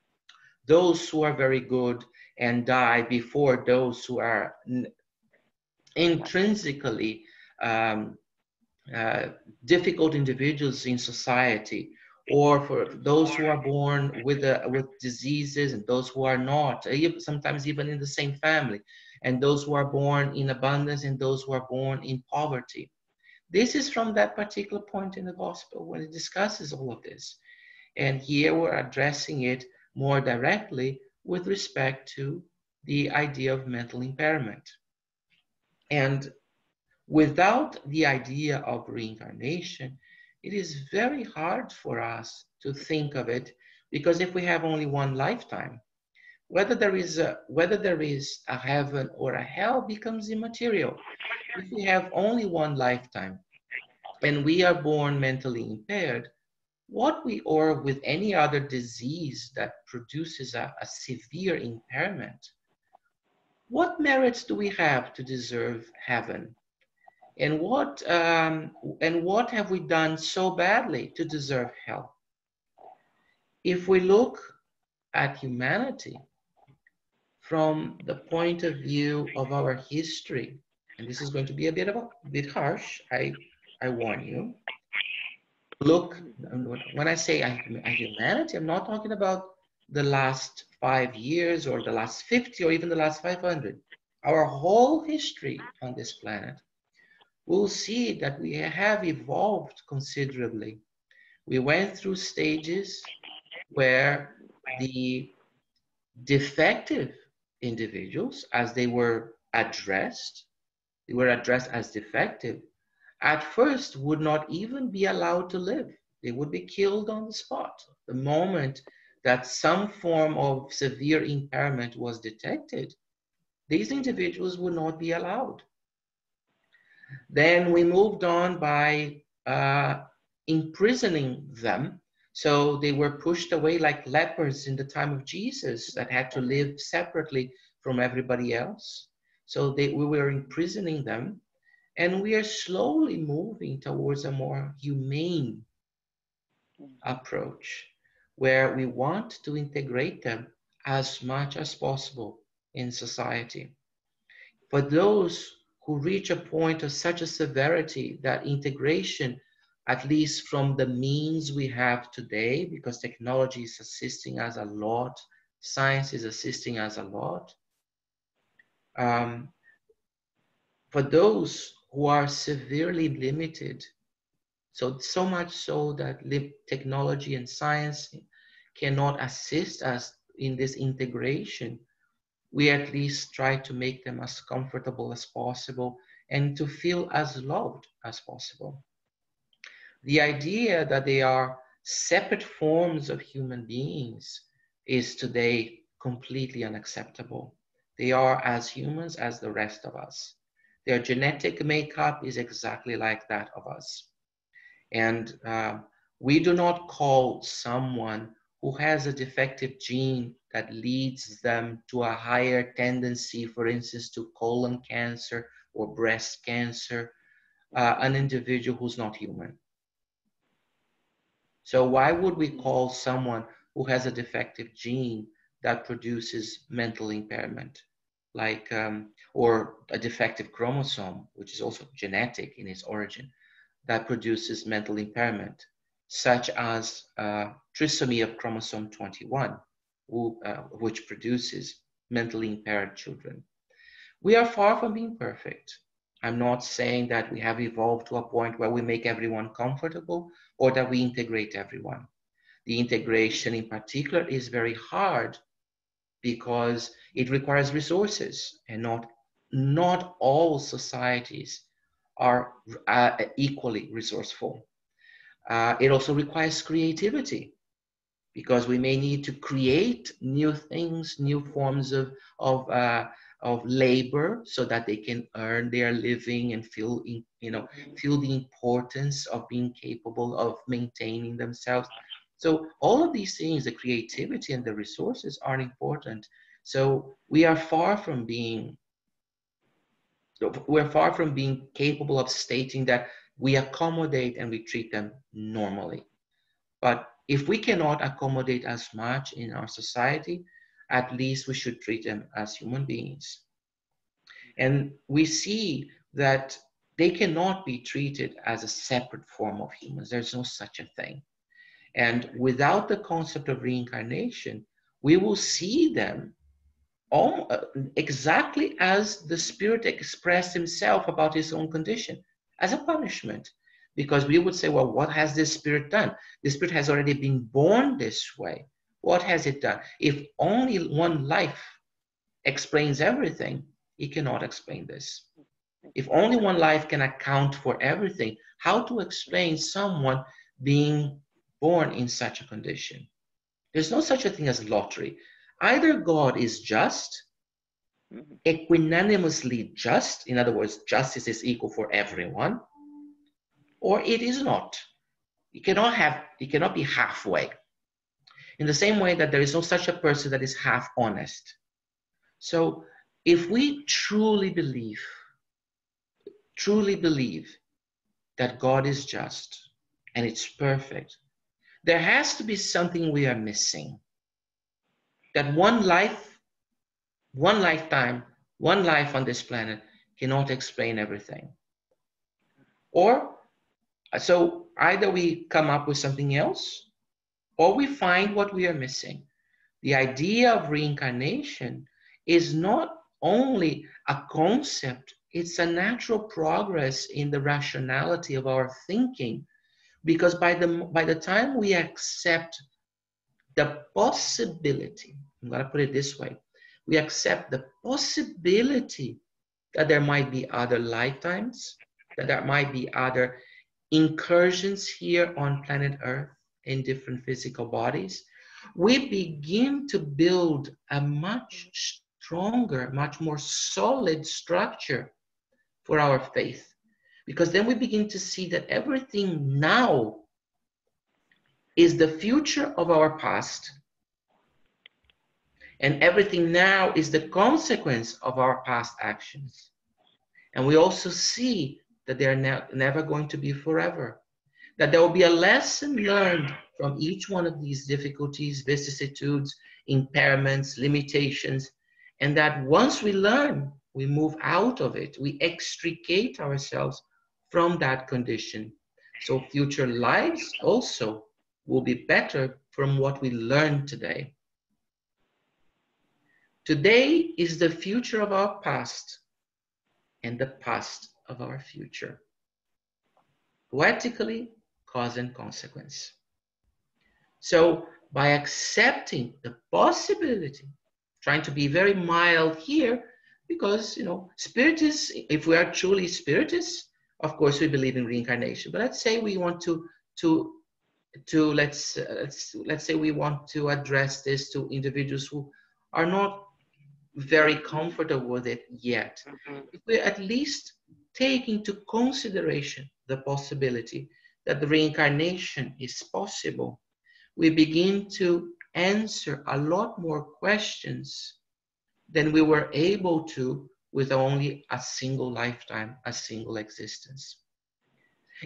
those who are very good and die before those who are intrinsically difficult individuals in society, or for those who are born with diseases and those who are not, sometimes even in the same family. and those who are born in abundance and those who are born in poverty. This is from that particular point in the gospel when it discusses all of this. And here we're addressing it more directly with respect to the idea of mental impairment. And without the idea of reincarnation, it is very hard for us to think of it, because if we have only one lifetime, whether there is a heaven or a hell becomes immaterial. If we have only one lifetime and we are born mentally impaired, or with any other disease that produces a severe impairment, what merits do we have to deserve heaven? And what have we done so badly to deserve hell? If we look at humanity from the point of view of our history, and this is going to be a bit harsh, I warn you. Look, when I say humanity, I'm not talking about the last 5 years or the last 50 or even the last 500. Our whole history on this planet, we'll see that we have evolved considerably. We went through stages where the defective individuals, as they were addressed as defective, at first would not even be allowed to live. They would be killed on the spot. The moment that some form of severe impairment was detected, these individuals would not be allowed. Then we moved on by imprisoning them. So they were pushed away like lepers in the time of Jesus that had to live separately from everybody else. So we were imprisoning them. And we are slowly moving towards a more humane approach where we want to integrate them as much as possible in society. For those who reach a point of such a severity that integration, at least from the means we have today, because technology is assisting us a lot, science is assisting us a lot, for those who are severely limited, so much so that technology and science cannot assist us in this integration, we at least try to make them as comfortable as possible and to feel as loved as possible. The idea that they are separate forms of human beings is today completely unacceptable. They are as humans as the rest of us. Their genetic makeup is exactly like that of us. And we do not call someone who has a defective gene that leads them to a higher tendency, for instance, to colon cancer or breast cancer, an individual who's not human. So why would we call someone who has a defective gene that produces mental impairment, like, or a defective chromosome, which is also genetic in its origin, that produces mental impairment, such as trisomy of chromosome 21, which produces mentally impaired children? We are far from being perfect. I'm not saying that we have evolved to a point where we make everyone comfortable or that we integrate everyone. The integration in particular is very hard because it requires resources, and not all societies are equally resourceful. It also requires creativity, because we may need to create new things, new forms of labor, so that they can earn their living and feel the importance of being capable of maintaining themselves. So all of these things, the creativity and the resources, are important. So we are far from being capable of stating that we accommodate and we treat them normally. But if we cannot accommodate as much in our society, at least we should treat them as human beings. And we see that they cannot be treated as a separate form of humans. There's no such a thing. And without the concept of reincarnation, we will see them exactly as the spirit expressed himself about his own condition, as a punishment. Because we would say, well, what has this spirit done? The spirit has already been born this way. What has it done? If only one life explains everything, it cannot explain this. If only one life can account for everything, how to explain someone being born in such a condition? There's no such a thing as lottery. Either God is just, equanimously just, in other words, justice is equal for everyone, or it is not. You cannot be halfway. In the same way that there is no such a person that is half honest. So if we truly believe that God is just and it's perfect, there has to be something we are missing. That one life, one lifetime, one life on this planet cannot explain everything. Or, so either we come up with something else, or we find what we are missing. The idea of reincarnation is not only a concept, it's a natural progress in the rationality of our thinking. Because by the time we accept the possibility, I'm going to put it this way, we accept the possibility that there might be other lifetimes, that there might be other incursions here on planet Earth in different physical bodies, we begin to build a much stronger, much more solid structure for our faith. Because then we begin to see that everything now is the future of our past. And everything now is the consequence of our past actions. And we also see that they are never going to be forever. That there will be a lesson learned from each one of these difficulties, vicissitudes, impairments, limitations, and that once we learn, we move out of it, we extricate ourselves from that condition. So future lives also will be better from what we learned today. Today is the future of our past and the past of our future. Poetically, cause and consequence. So by accepting the possibility, trying to be very mild here, because, spiritists, if we are truly spiritists, of course we believe in reincarnation. But let's say we want let's say we want to address this to individuals who are not very comfortable with it yet. If we at least take into consideration the possibility that the reincarnation is possible, we begin to answer a lot more questions than we were able to with only a single lifetime, a single existence.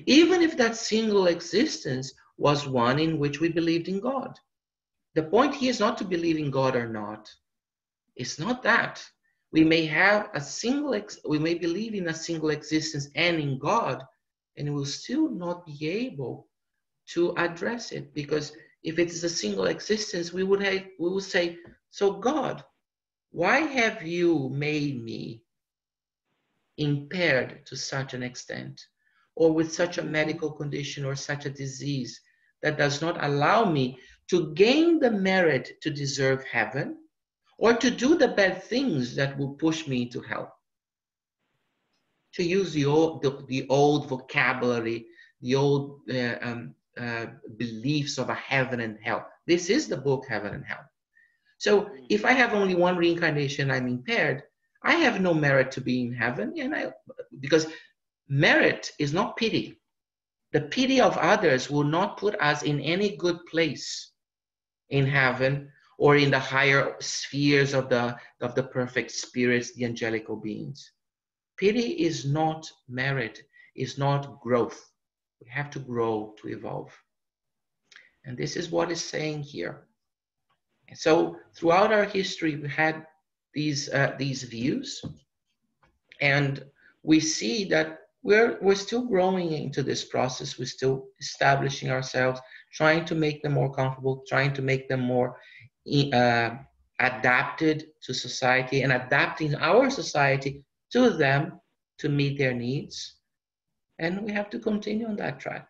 Even if that single existence was one in which we believed in God. The point here is not to believe in God or not. It's not that. We may believe in a single existence and in God, and we'll still not be able to address it, because if it is a single existence, we would say, so God, why have you made me impaired to such an extent, or with such a medical condition or such a disease that does not allow me to gain the merit to deserve heaven, or to do the bad things that will push me into hell? To use the old vocabulary, the old beliefs of a heaven and hell. This is the book, Heaven and Hell. So if I have only one reincarnation, I'm impaired, I have no merit to be in heaven, because merit is not pity. The pity of others will not put us in any good place in heaven or in the higher spheres of the perfect spirits, the angelical beings. Pity is not merit, is not growth. We have to grow to evolve. And this is what is saying here. And so throughout our history, we had these views, and we see that we're still growing into this process. We're still establishing ourselves, trying to make them more comfortable, trying to make them more adapted to society and adapting our society to them to meet their needs. And we have to continue on that track,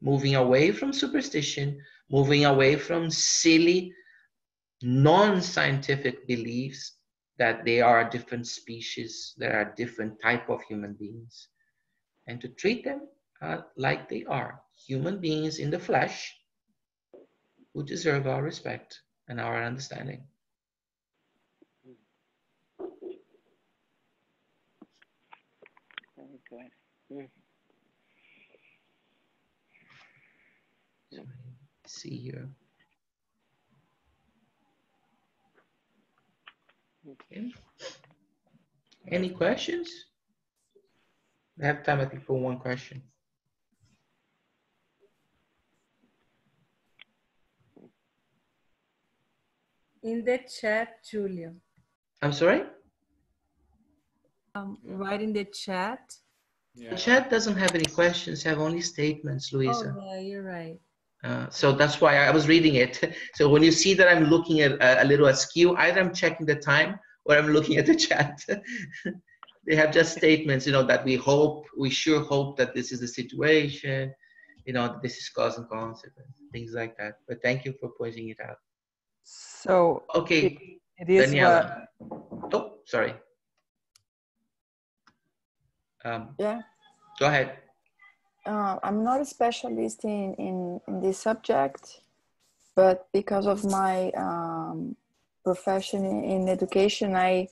moving away from superstition, moving away from silly, non-scientific beliefs that they are a different species, there are different type of human beings, and to treat them like they are human beings in the flesh who deserve our respect and our understanding. Very good. Mm. So, see here. Okay. Any questions? We have time, I think, for one question. In the chat, Julia. I'm sorry? Right in the chat. The chat doesn't have any questions, have only statements, Luisa. Oh, yeah, you're right. So that's why I was reading it. So when you see that I'm looking at a little askew, either I'm checking the time or I'm looking at the chat. They have just statements, that we sure hope that this is the situation, this is cause and consequence, things like that. But thank you for pointing it out. So okay, it is Daniela. Oh, sorry. Yeah. Go ahead. I'm not a specialist in this subject, but because of my profession in education, I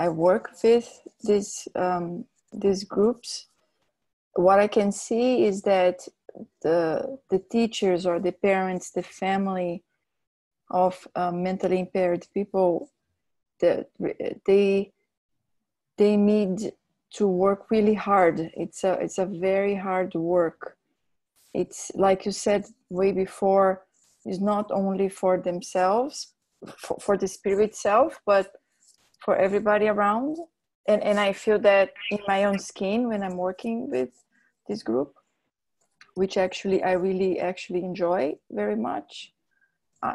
work with these groups. What I can see is that the teachers or the parents, the family of mentally impaired people, they need to work really hard. It's a very hard work. It's like you said way before, it's not only for themselves, for the spirit self, but for everybody around. And I feel that in my own skin when I'm working with this group, which actually I really actually enjoy very much.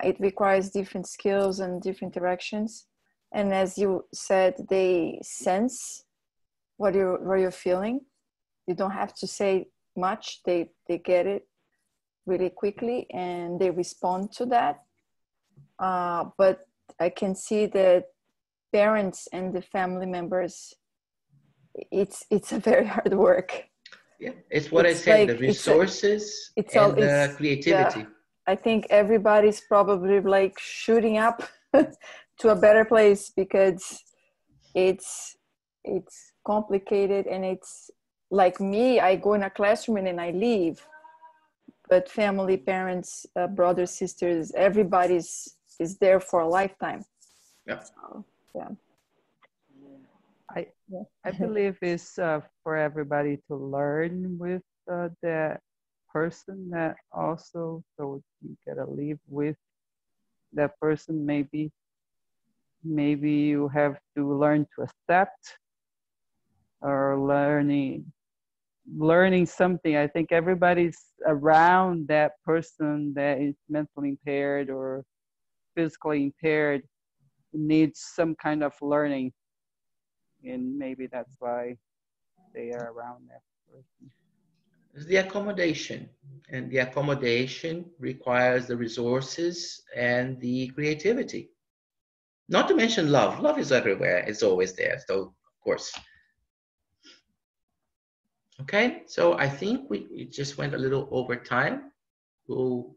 It requires different skills and different directions. And as you said, they sense what you're feeling. You don't have to say much. They get it really quickly and they respond to that. But I can see that parents and the family members, it's a very hard work. Yeah, it's what I said, the resources and the creativity. Yeah, I think everybody's probably like shooting up to a better place because it's complicated, and it's like me, I go in a classroom and then I leave. But family, parents, brothers, sisters, everybody's is there for a lifetime. Yeah. So, yeah. I believe it's for everybody to learn with that person that also, so you gotta live with that person. Maybe you have to learn to accept or learning something. I think everybody's around that person that is mentally impaired or physically impaired needs some kind of learning. And maybe that's why they are around that person. It's the accommodation, and the accommodation requires the resources and the creativity. Not to mention love. Love is everywhere. It's always there. So, of course. Okay, so I think we just went a little over time. We'll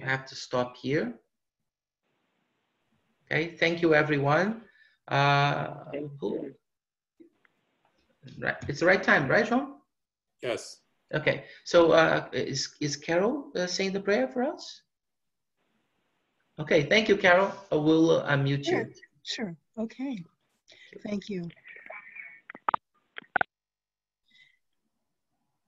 have to stop here. Okay, thank you, everyone. Right. It's the right time, right, John? Yes. Okay. So is Carol saying the prayer for us? Okay. Thank you, Carol. I will unmute you. Sure. Okay. Thank you.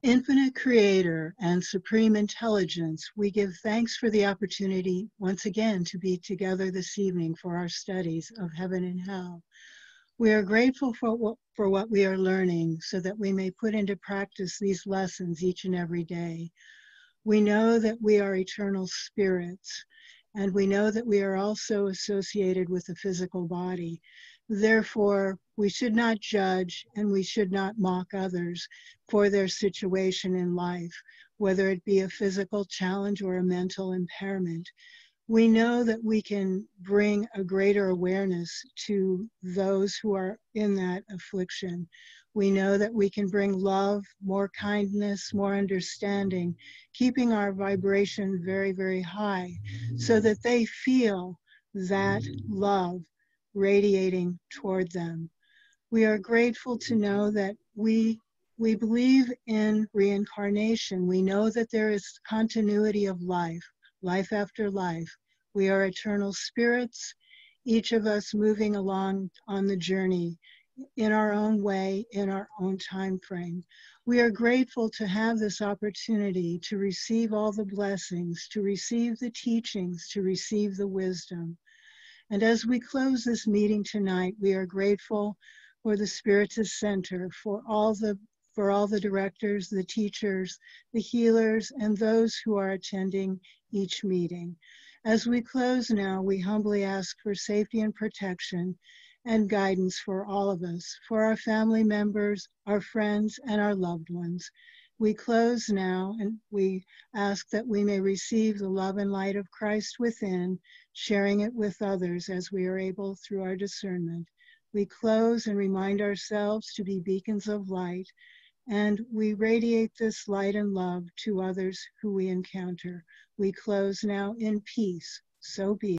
Infinite Creator and Supreme Intelligence, we give thanks for the opportunity once again to be together this evening for our studies of heaven and hell. We are grateful for what we are learning so that we may put into practice these lessons each and every day. We know that we are eternal spirits And we know that we are also associated with the physical body. Therefore, we should not judge and we should not mock others for their situation in life, whether it be a physical challenge or a mental impairment. We know that we can bring a greater awareness to those who are in that affliction. We know that we can bring love, more kindness, more understanding, keeping our vibration very, very high so that they feel that love radiating toward them. We are grateful to know that we believe in reincarnation. We know that there is continuity of life, life after life. We are eternal spirits, each of us moving along on the journey in our own way, in our own time frame. We are grateful to have this opportunity to receive all the blessings, to receive the teachings, to receive the wisdom. And as we close this meeting tonight, we are grateful for the Spiritist Center, for all the directors, the teachers, the healers, and those who are attending each meeting. As we close now, we humbly ask for safety and protection and guidance for all of us, for our family members, our friends, and our loved ones. We close now and we ask that we may receive the love and light of Christ within, sharing it with others as we are able through our discernment. We close and remind ourselves to be beacons of light, and we radiate this light and love to others who we encounter. We close now in peace. So be it.